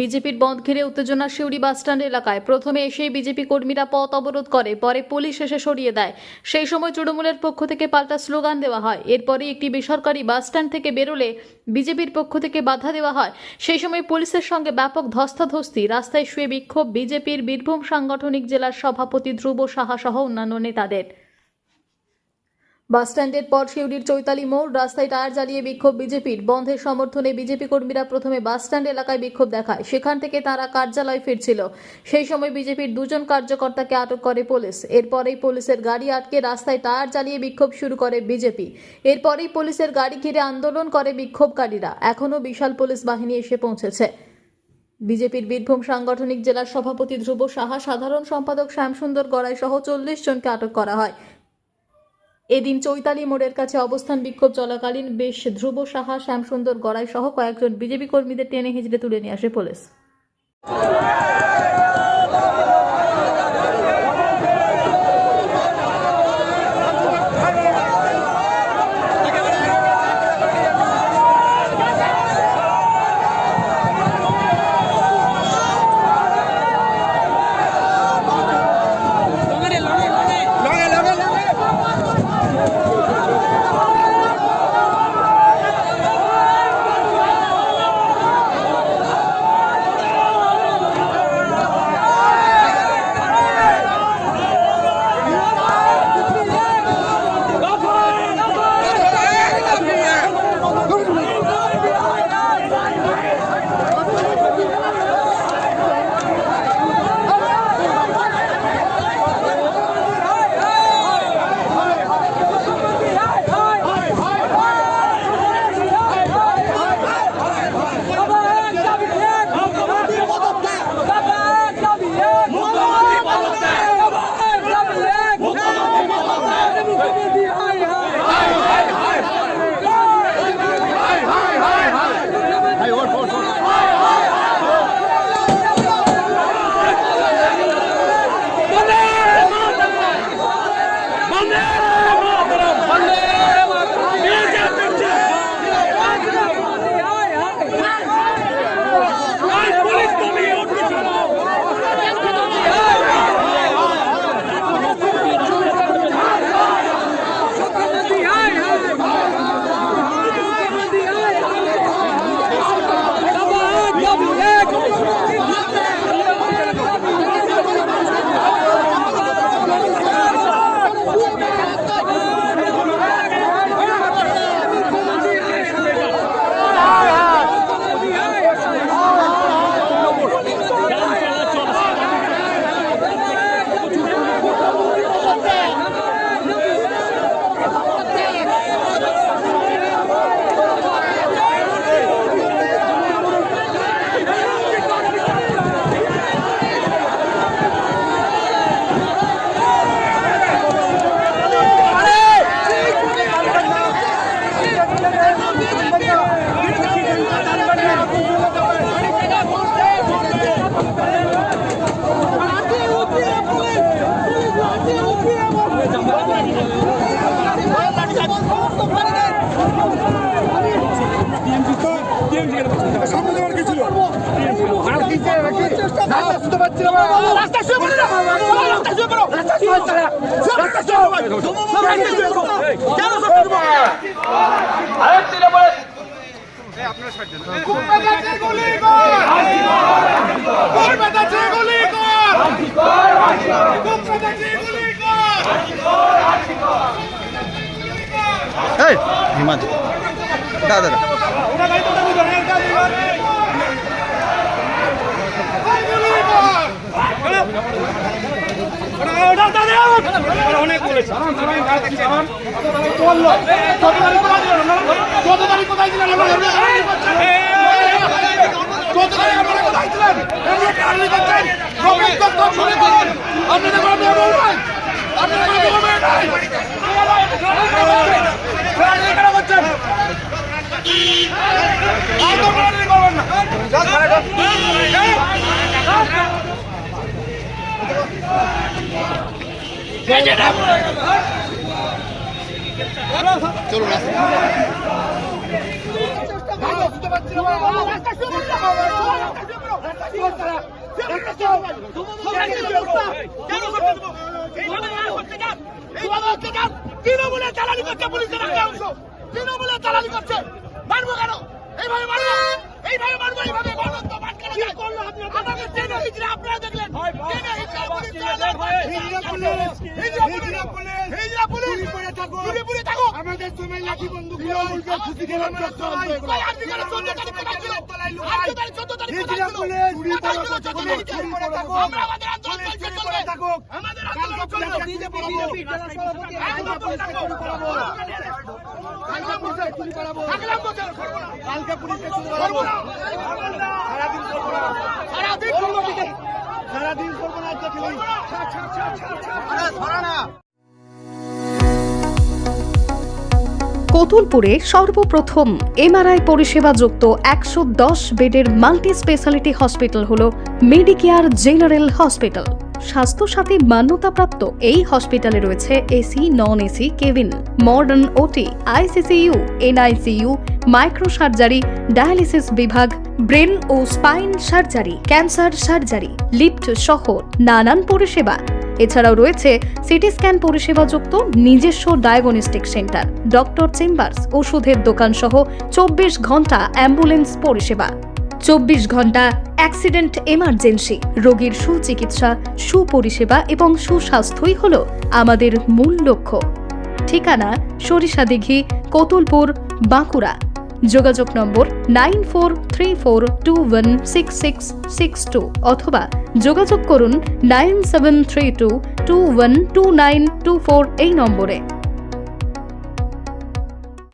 বিজেপির বন্ধ ঘিরে উত্তেজনা শিউরি বাসস্ট্যান্ড এলাকায়। প্রথমে এসেই বিজেপি কর্মীরা পথ অবরোধ করে, পরে পুলিশ এসে সরিয়ে দেয়। সেই সময় তৃণমূলের পক্ষ থেকে পাল্টা স্লোগান দেওয়া হয়। এরপরে একটি বেসরকারি বাসস্ট্যান্ড থেকে বেরোলে বিজেপির পক্ষ থেকে বাধা দেওয়া হয়। সেই সময় পুলিশের সঙ্গে ব্যাপক ধস্তাধস্তি। রাস্তায় শুয়ে বিক্ষোভ বিজেপির বীরভূম সাংগঠনিক জেলার সভাপতি ধ্রুব সাহা সহ অন্যান্য নেতাদের। বাসস্ট্যান্ডের পর শিউরির চৈতালি মোড় রাস্তায় টায়ার জ্বালিয়ে বিক্ষোভ বিজেপির। বন্ধের সমর্থনে বিজেপি কর্মীরা প্রথমে বাসস্ট্যান্ড এলাকায় বিক্ষোভ দেখায়। সেখান থেকে তারা কার্যালয় ফিরছিল। সেই সময় বিজেপির দুজন কার্যকর্তাকে আটক করে পুলিশ। এরপরেই পুলিশের গাড়ি আটকে রাস্তায় টায়ার জ্বালিয়ে বিক্ষোভ শুরু করে বিজেপি। এরপরেই পুলিশের গাড়ি ঘিরে আন্দোলন করে বিক্ষোভকারীরা। এখনও বিশাল পুলিশ বাহিনী এসে পৌঁছেছে। বিজেপির বীরভূম সাংগঠনিক জেলার সভাপতি ধ্রুব সাহা, সাধারণ সম্পাদক শ্যামসুন্দর গড়াই সহ 40 জনকে আটক করা হয়। এদিন চৈতালি মোড়ের কাছে অবস্থান বিক্ষোভ চলাকালীন বেশ ধ্রুব সাহা, শ্যামসুন্দর গড়াই সহ কয়েকজন বিজেপি কর্মীদের টেনে হিঁচড়ে তুলে নিয়ে আসে পুলিশ। দাদা অনেক বলেছে চলুন তৃণমূলের চালানি করছে পুলিশের একটা অংশ, তৃণমূলের চালানি করছে। মারবো কেন? এইভাবে মারবো, এইভাবে মারবো, এইভাবে গণতন্ত্র মান কেন যায়? আমাকে ট্রেনে হিজড়া আপনারা দেখলেন, ট্রেনে হিজড়া পুলিশ পুলিশ থাকো। আমাদের সময় লাঠি বন্দুক খুশি খেলাম সারাদিন করবো না কতুলপুরে সর্বপ্রথম এমআরআই পরিষেবা যুক্ত 110 বেডের মাল্টি স্পেশালিটি হসপিটাল হল মেডিকেয়ার জেনারেল হসপিটাল। স্বাস্থ্যসাথী মান্যতাপ্রাপ্ত এই হসপিটালে রয়েছে AC, non AC cabin, modern OT, ICCU, NICU, micro surgery, dialysis বিভাগ, ব্রেন ও spine surgery, cancer surgery, lift সহ নানান পরিষেবা। এছাড়াও রয়েছে সিটি স্ক্যান পরিষেবাযুক্ত নিজস্ব ডায়াগনস্টিক সেন্টার, ডক্টর চেম্বার্স, ওষুধের দোকান সহ 24 ঘন্টা অ্যাম্বুলেন্স পরিষেবা। 24 ঘন্টা অ্যাক্সিডেন্ট এমার্জেন্সি, রোগীর সুচিকিৎসা, সুপরিষেবা এবং সুস্বাস্থ্যই হল আমাদের মূল লক্ষ্য। ঠিকানা সরিষাদিঘি, কতুলপুর, বাঁকুড়া। যোগাযোগ নম্বর 9434216662 অথবা যোগাযোগ করুন 9732212924 এই নম্বরে।